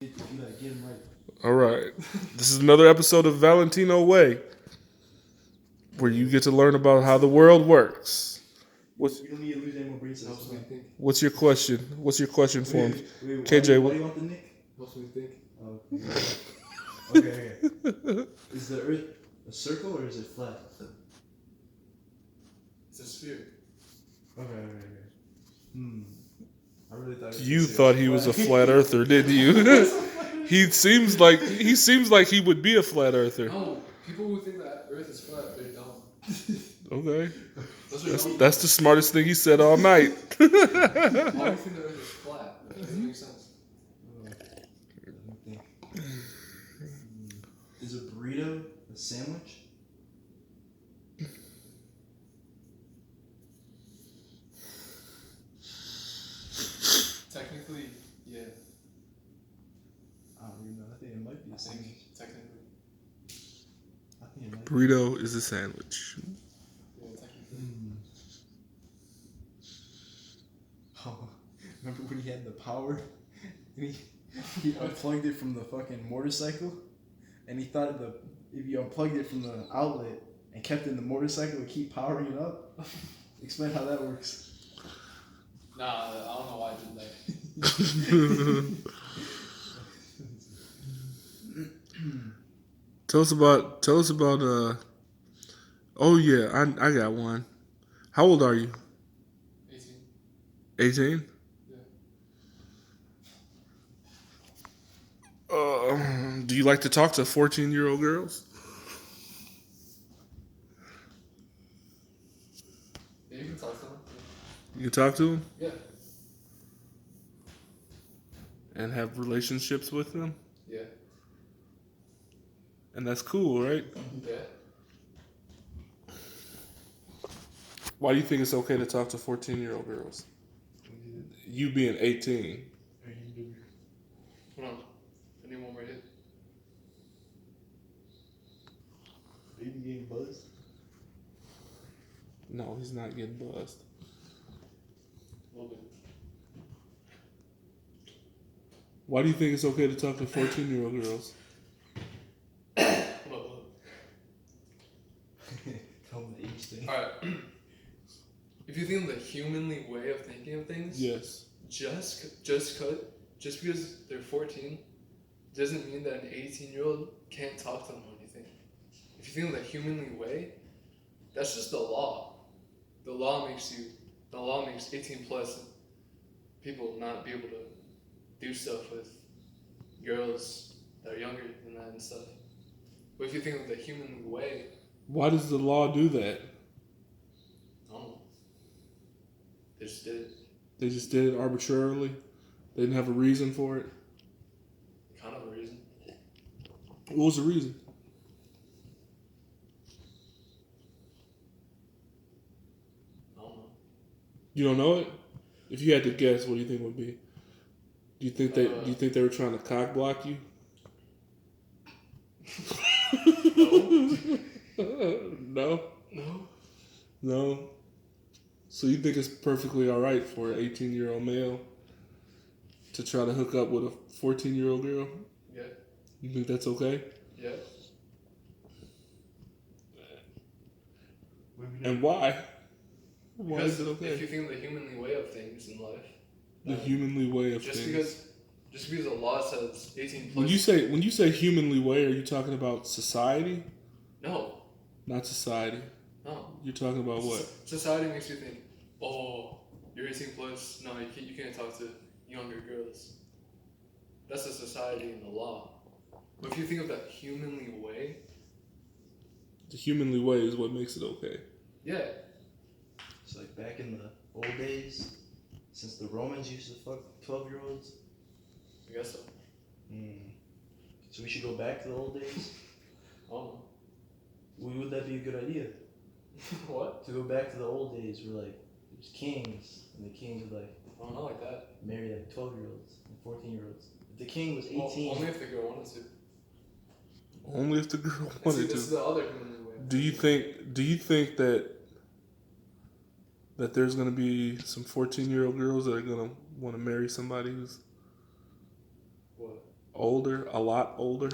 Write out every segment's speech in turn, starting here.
You gotta get him right. All right. This is another episode of Valentino Way, where you get to learn about how the world works. What's We don't need to lose any more brain cells. Helps me think. what's your question? What's your question for him? Wait, KJ, why do you want the nick? Helps me think. Oh, okay. Is the Earth a circle or is it flat? It's a sphere. Okay. I really thought You thought he was a flat earther, didn't you? he seems like he would be a flat earther. No, people who think that Earth is flat, they're dumb. Okay. Those are dumb. That's the smartest thing he said all night. Why do you think the Earth is flat? That doesn't make sense. Let me think. Is a burrito a sandwich? Technically, yeah. I don't even know. I think it might be a sandwich. Technically. I think it might be. Burrito is a sandwich. Yeah, technically. Oh, remember when he had the power? And he unplugged it from the fucking motorcycle? And he thought if you unplugged it from the outlet and kept it in the motorcycle, it would keep powering it up? Explain how that works. Nah, I don't know why I did that. Tell us about oh yeah, I got one. How old are you? 18. 18? Yeah. Do you like to talk to 14-year-old girls? Yeah, you can talk to them. You can talk to them Yeah. and have relationships with them? Yeah. And that's cool, right? Yeah. Why do you think it's okay to talk to 14-year-old girls? You being 18. Hold on. I need one more hit. Baby getting buzzed? No, he's not getting buzzed. A little bit. Why do you think it's okay to talk to 14-year-old girls? Hold up. Tell them the age thing. Alright. If you think of the humanly way of thinking of things, Yes. just because they're 14 doesn't mean that an 18-year-old can't talk to them or anything. If you think of the humanly way, that's just the law. The law makes 18 plus people not be able to do stuff with girls that are younger than that and stuff. But if you think of the humanly way, Why does the law do that? I don't know. They just did it. They just did it arbitrarily? They didn't have a reason for it? Kind of a reason. What was the reason? I don't know. You don't know it? If you had to guess, what do you think it would be? Do you think they were trying to cock block you? No? No. No? So you think it's perfectly alright for an 18-year-old male to try to hook up with a 14-year-old girl? Yeah. You think that's okay? Yeah. And why? Why Because is it okay? if you think of the humanly way of things in life, The humanly way of just things. because the law says 18 plus. When you say humanly way, are you talking about society? No. Not society. No. You're talking about what? Society makes you think, oh, you're 18 plus. No, you can't talk to younger girls. That's the society and the law. But if you think of that humanly way, The humanly way is what makes it okay. yeah. It's like back in the old days, since the Romans used to fuck 12-year-olds. I guess so. So we should go back to the old days? I don't know. Would that be a good idea? What? To go back to the old days where like there's kings and the kings would like I don't know, like that. marry like 12-year-olds and 14-year-olds. If the king was 18, Well, only if the girl wanted to. Only if the girl See, wanted this is to. the other humanly way. Do you think that there's gonna be some 14-year-old girls that are gonna want to marry somebody who's What? older, a lot older.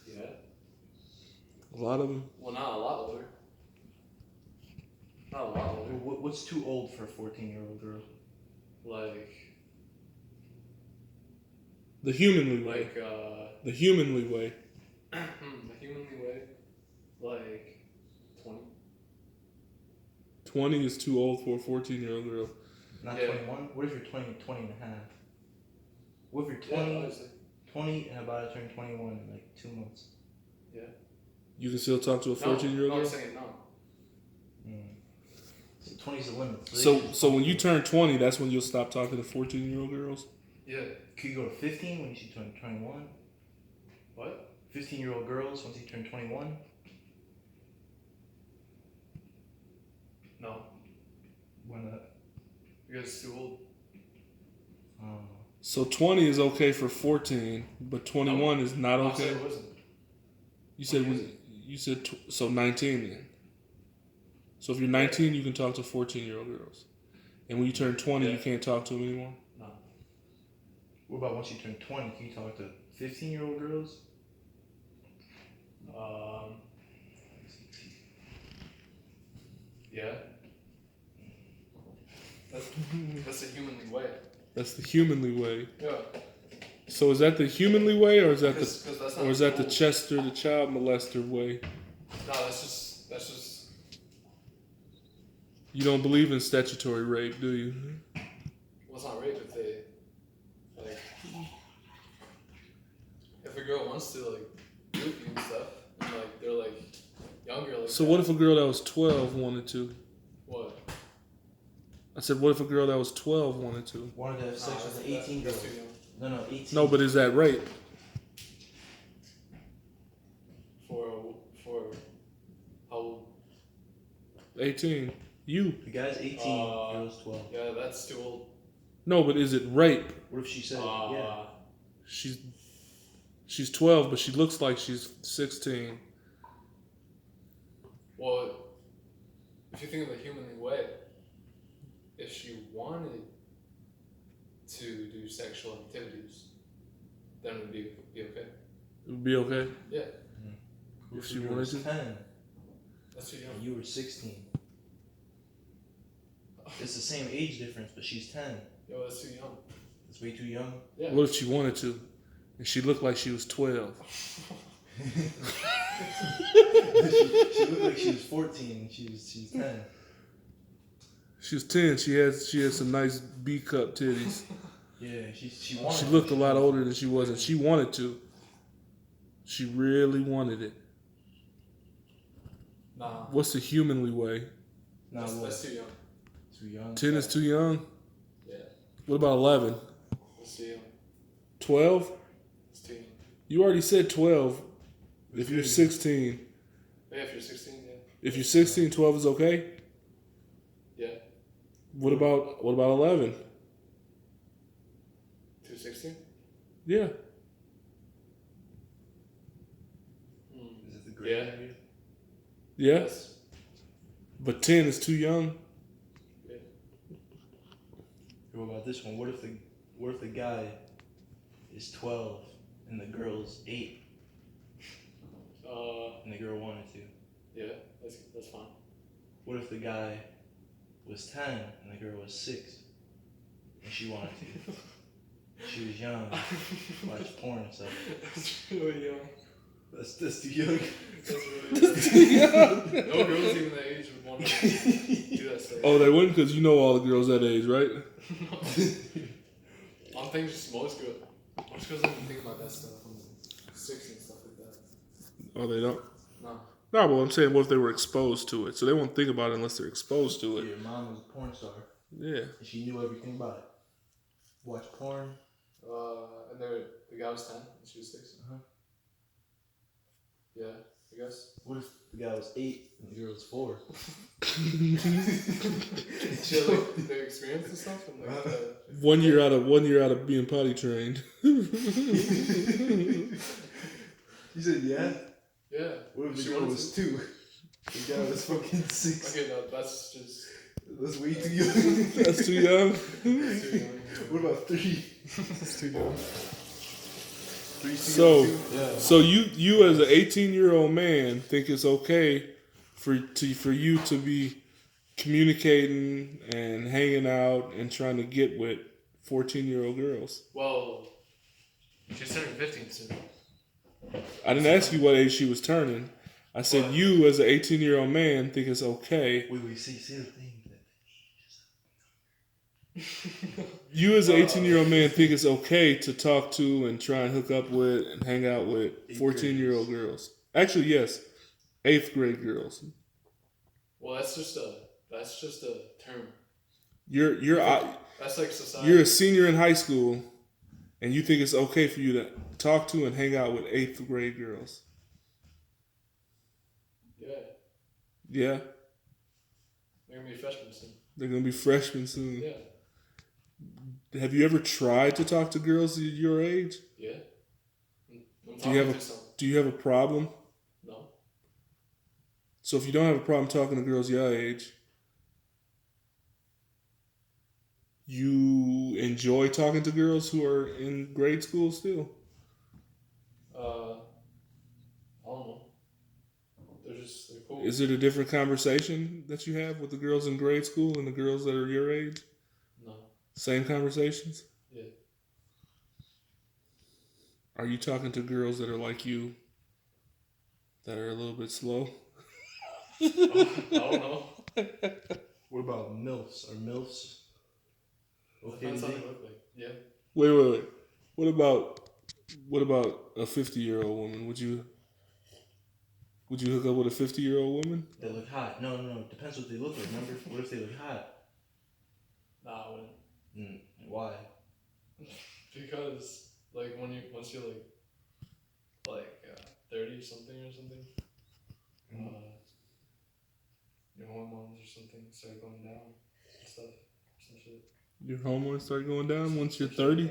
Yeah. A lot of them. Well, not a lot older. Not a lot older. What's too old for a 14-year-old girl? Like, The humanly way. The humanly way. the humanly way, like 20. 20 is too old for a 14-year-old girl. Not Yeah. 21? What if you're 20 and a half? What if you're Yeah, 20, obviously. 20 and about to turn 21 in like 2 months? You can still talk to a 14-year-old no, I'm girl? saying no. So 20 is the limit. So when you turn 20, that's when you'll stop talking to 14-year-old girls? Yeah. Could you go to 15 when you turn 21? What? 15-year-old girls once you turn 21? No. Why not? Because it's too old. So 20 is okay for 14, but 21 is not No, I okay? said it wasn't. You said so 19 then. So if you're 19, you can talk to 14-year-old girls. And when you turn 20, you can't talk to them anymore? No. What about once you turn 20? Can you talk to 15-year-old girls? Yeah. That's the humanly way. That's the humanly way. Yeah. So is that the humanly way, or is that Because that's not or is that the old. Chester the child molester way? No, that's just. You don't believe in statutory rape, do you? Well, it's not rape if they like. If a girl wants to like do it and stuff, and like they're like younger, like. So what if a girl that was 12 wanted to? What? I said, what if a girl that was 12 wanted to? Wanted to have sex with an 18 girl. That's too young. No, 18. No, but is that rape? For how old? 18. You. The guy's 18, girl's 12. Yeah, that's too old. No, but is it rape? What if she said, yeah? She's 12, but she looks like she's 16. Well, if you think of the humanly way, if she wanted to do sexual activities, then it would be okay. It would be okay? Yeah. What If she your girl wanted was to? 10 That's too young. and you were 16. It's the same age difference, but she's 10. Yo, that's too young. It's way too young. Yeah. What if she wanted to? And she looked like she was 12. she looked like she was 14 and she's 10. She was 10. She had some nice B cup titties. Yeah, she wanted She to. looked a lot older than she was, and she wanted to. She really wanted it. Nah. What's the humanly way? Nah, That's too young. too young. 10 is too young? Yeah. What about 11? That's too young. 12? It's too young. You already said 12. If you're 16. Yeah, if you're 16, yeah. If you're 16, 12 is okay? Yeah. What about 11? To 16? Yeah. Is it the gray Yeah. area? Yeah? Yes. But 10 is too young? Yeah. What about this one? What if the guy is 12 and the girl's 8 and the girl wanted to? Yeah, that's fine. What if the guy was 10 and the girl was 6 and she wanted to? She was young, watched porn and stuff. That's really young. That's too young. That's really young. No girls even that age would want to do that stuff. Oh, they wouldn't? Because you know all the girls that age, right? I'm thinking just most girls. Most girls don't even think about that stuff. I'm 6 and stuff like that. Oh, they don't? No. No, but I'm saying, what if they were exposed to it? So they won't think about it unless they're exposed to it. Your mom was a porn star. Yeah. And she knew everything about it. Watch porn. And the guy was 10 and she was 6. Uh-huh. Yeah, I guess. What if the guy was 8 and the girl was 4? She had like the experience and stuff. And like, 1 year out of being potty trained. You said yeah? yeah. What if She the girl wanted was to. 2? The guy was fucking 6. Okay, no, that's just. That's way too young. That's too young. That's too young. What about 3? That's too young. 3 So, Yeah. so you as an 18-year-old man think it's okay for you to be communicating and hanging out and trying to get with 14-year-old girls? Well, she's turning 15 soon. I didn't ask you what age she was turning. I said What? you as an 18-year-old man think it's okay. Wait, see the thing. You as an 18-year-old man think it's okay to talk to and try and hook up with and hang out with 14-year-old girls. Actually, yes, 8th grade girls. Well, that's just a term. You're That's like society. you're a senior in high school, and you think it's okay for you to talk to and hang out with 8th grade girls. Yeah, Yeah, they're gonna be freshmen soon. they're gonna be freshmen soon. Yeah, Have you ever tried to talk to girls your age? yeah. I'm Do you talking have to some. Do you have a problem? No. So if you don't have a problem talking to girls your age, you enjoy talking to girls who are in grade school still? I don't know. They're cool. Is it a different conversation that you have with the girls in grade school and the girls that are your age? No. Same conversations? Yeah. Are you talking to girls that are like you, that are a little bit slow? I don't know. What about MILFs? Are MILFs okay? Depends how they look like. Yeah. Wait. What about a 50-year-old woman? Would you hook up with a 50-year-old woman? They look hot. No. Depends what they look like. Remember? What if they look hot? Nah, I wouldn't. Why? Because like once you're like 30 something or something, your hormones or something start going down and stuff. Some shit. Your hormones start going down once you're 30?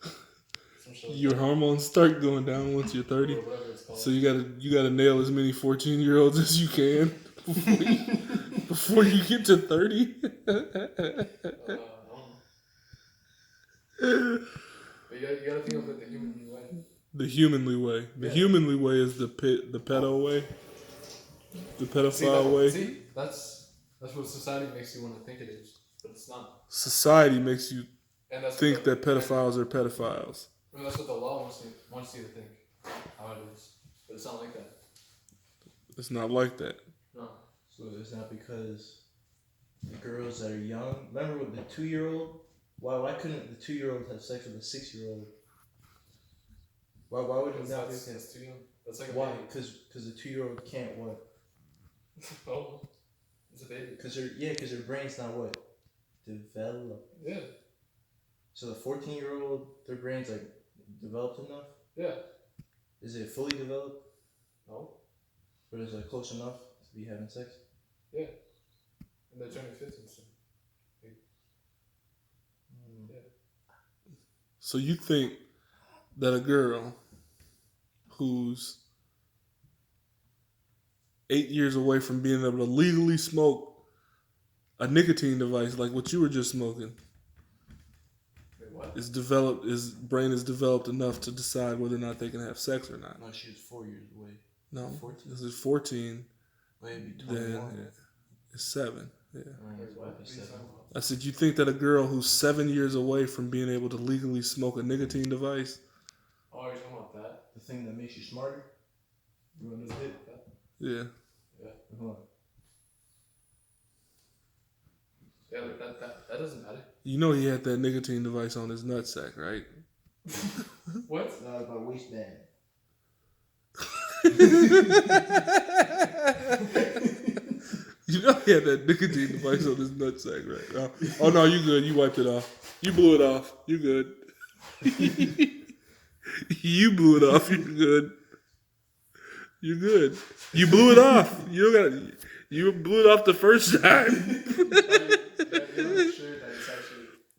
Some shit like Your that. hormones start going down once you're 30? Or whatever it's called. So you gotta nail as many 14-year-olds as you can before you get to 30? I don't know. But you gotta think of it the human way. The humanly way. The Yeah. humanly way is the pedo way. The pedophile See, way. See, that's what society makes you want to think it is, but it's not. Society makes you And that's think what the, that pedophiles are pedophiles. and that's what the law wants you to think how it is, but it's not like that. It's not like that. No. So it's not because the girls that are young. Remember with the 2-year-old? Why couldn't the 2-year-old have sex with a 6-year-old? Why would he not? That's too young. That's like a Why? baby. Because the 2-year-old can't what? Oh, it's a baby. Because their brain's not what? Developed. Yeah. So the 14-year-old, their brain's like developed enough. Yeah. Is it fully developed? No. But is it close enough to be having sex? Yeah. And they're turning 15 soon. So you think that a girl who's 8 years away from being able to legally smoke a nicotine device like what you were just smoking Wait, what? his brain is developed enough to decide whether or not they can have sex or not? No, she was 4 years away. No, 14? this is 14. Maybe Then 21. it's 7. Yeah. Wait, what? What are you talking about? I said, you think that a girl who's 7 years away from being able to legally smoke a nicotine device? Oh, you're talking about that? The thing that makes you smarter? You want to know that? Yeah. Yeah. Hold on. Yeah, like that doesn't matter. You know he had that nicotine device on his nutsack, right? What? It's not about waistband. You know he had that nicotine device on his nutsack, right? Oh no, you good. You wiped it off. You blew it off. You good. You blew it off. You're good. You're good. You blew it off. You don't got. You blew it off the first time.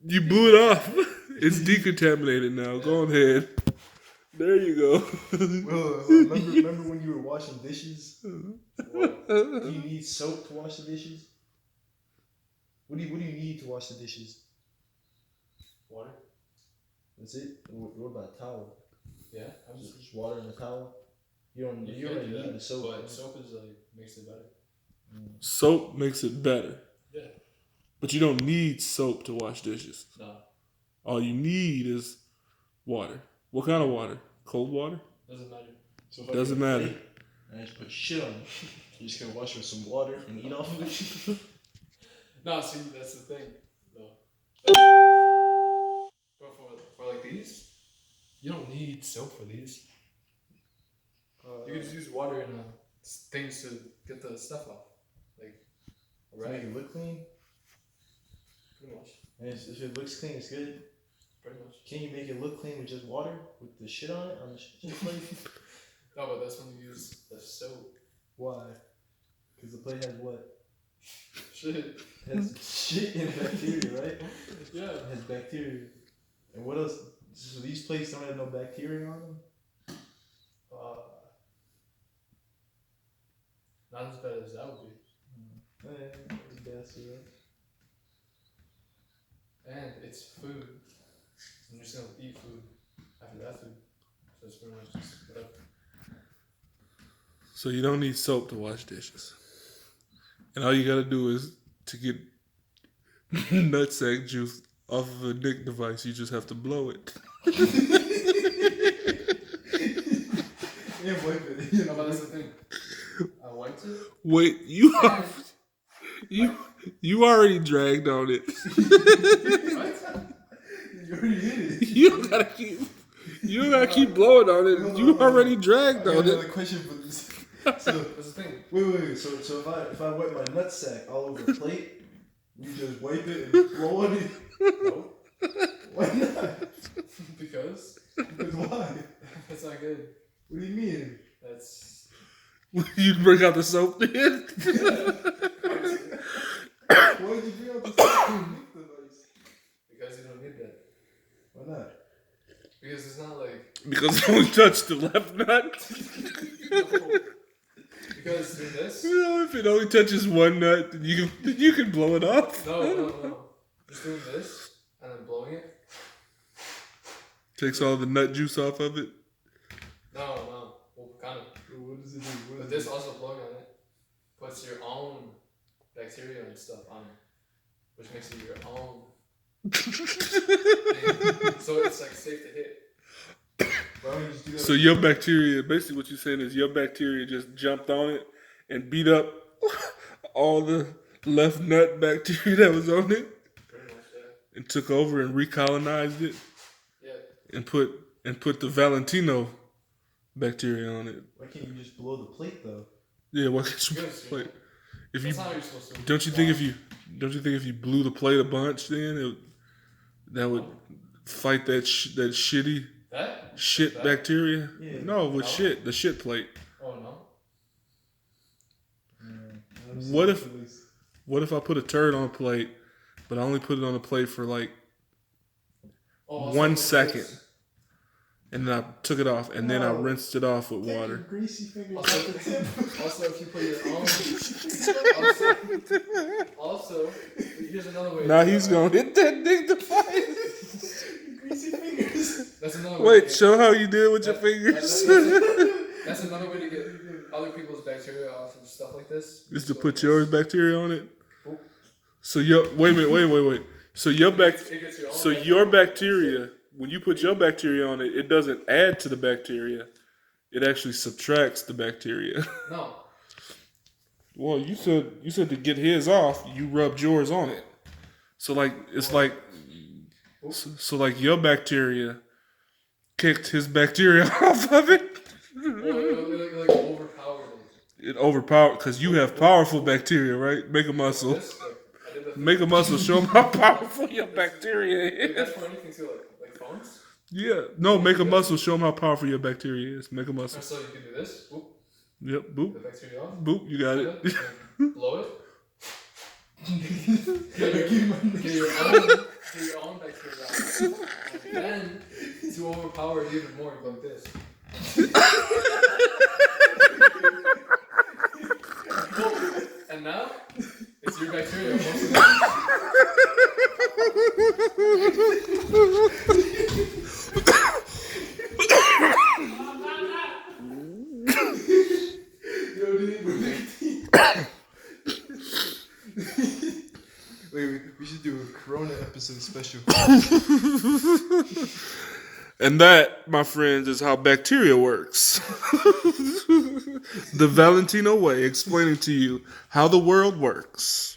You blew it off. It's decontaminated now. Go ahead. There you go. Well, remember when you were washing dishes? Do you need soap to wash the dishes? What do you need to wash the dishes? Water. That's it. What about towel? Yeah, I'm just. Just water in the towel. You don't You really can do need that, the soap. but right? soap is like makes it better. Soap makes it better. Yeah. But you don't need soap to wash dishes. No, All you need is water. What kind of water? Cold water? doesn't matter. So if I Doesn't get a matter. plate and I just put shit on it, you're just gonna wash it with some water and eat off of it. No, see, that's the thing, though. But for like these, you don't need soap for these. You can just use water and things to get the stuff off. Like, To make it look clean. pretty much. And if it looks clean, it's good. Pretty much. Can you make it look clean with just water with the shit on it on the shit plate? No, but that's when you use the soap. Why? Because the plate has what? Shit. It has shit and bacteria, right? Yeah. It has bacteria. And what else? So these plates don't have no bacteria on them? Not as bad as that would be. Yeah, it's bad, right? And it's food. I'm just gonna eat food after that food. So it's pretty much just whatever. So you don't need soap to wash dishes. And all you gotta do is to get nutsack juice off of a dick device, you just have to blow it. Yeah, wipe it. You No, know, but that's the thing. I wiped it. Wait, you already dragged on it. What? you already did it. You don't gotta keep blowing on it. You already dragged I got on another it. question for this. So, That's the thing. wait. So if I wipe my nutsack all over the plate, you just wipe it and blow on it? No. Why not? Because Because why? that's not good. What do you mean? That's. You bring out the soap then? Why did you bring out the dick device? Because you don't need that. Why not? Because it's not like. Because it only touched the left nut. No. Because doing this. You know, if it only touches one nut, then you can blow it off. No. Just doing this and then blowing it. Takes all the nut juice off of it. No. Well, kind of. What does it do? But this also blowing on it puts your own bacteria and stuff on it, which makes it your own thing. So it's like safe to hit. Why don't you just do that? So your bacteria, basically what you're saying is your bacteria just jumped on it and beat up all the left nut bacteria that was on it Pretty much, yeah. and took over and recolonized it Yeah. and put the Valentino bacteria on it. Why can't you just blow the plate though? Yeah, why can't you Because, plate? If you That's not how you're supposed to. don't you think if you blew the plate a bunch, then that would fight that shitty That? shit That? bacteria? Yeah. No, with No. shit, the shit plate. Oh no. What if I put a turd on a plate, but I only put it on a plate for like Oh, also 1 like second, this. and then I took it off, and then I No. rinsed it off with Take your water. greasy fingers Also, off the tip. also, if you put your own. Also, here's another way. Now to do he's that. gonna hit that dick device. Greasy fingers. That's another way. Wait, show how you did it with your fingers. That's another way to get other people's bacteria off and stuff like this. Is to put your bacteria on it. Oh. So wait a minute, wait. So your It gets your own your bacteria, when you put your bacteria on it, it doesn't add to the bacteria. It actually subtracts the bacteria. No. Well, you said to get his off, you rubbed yours on it. So like it's like so like your bacteria kicked his bacteria off of it. It like overpowered it. It overpowered because you have powerful bacteria, right? Make a muscle. This, like, I did the Make a muscle. Show them how powerful your bacteria Like, is. that's for anything too, like phones. Yeah. No, make a muscle. Show them how powerful your bacteria is. Make a muscle. So you can do this. Whoop, Yep. the Boop. bacteria off. Boop. You got it. And blow it. Get your own bacteria off. And then to overpower it even more, you go like this. And now it's your bacteria. Wait, we should do a Corona episode special. And that, my friends, is how bacteria works. The Valentino way, explaining to you how the world works.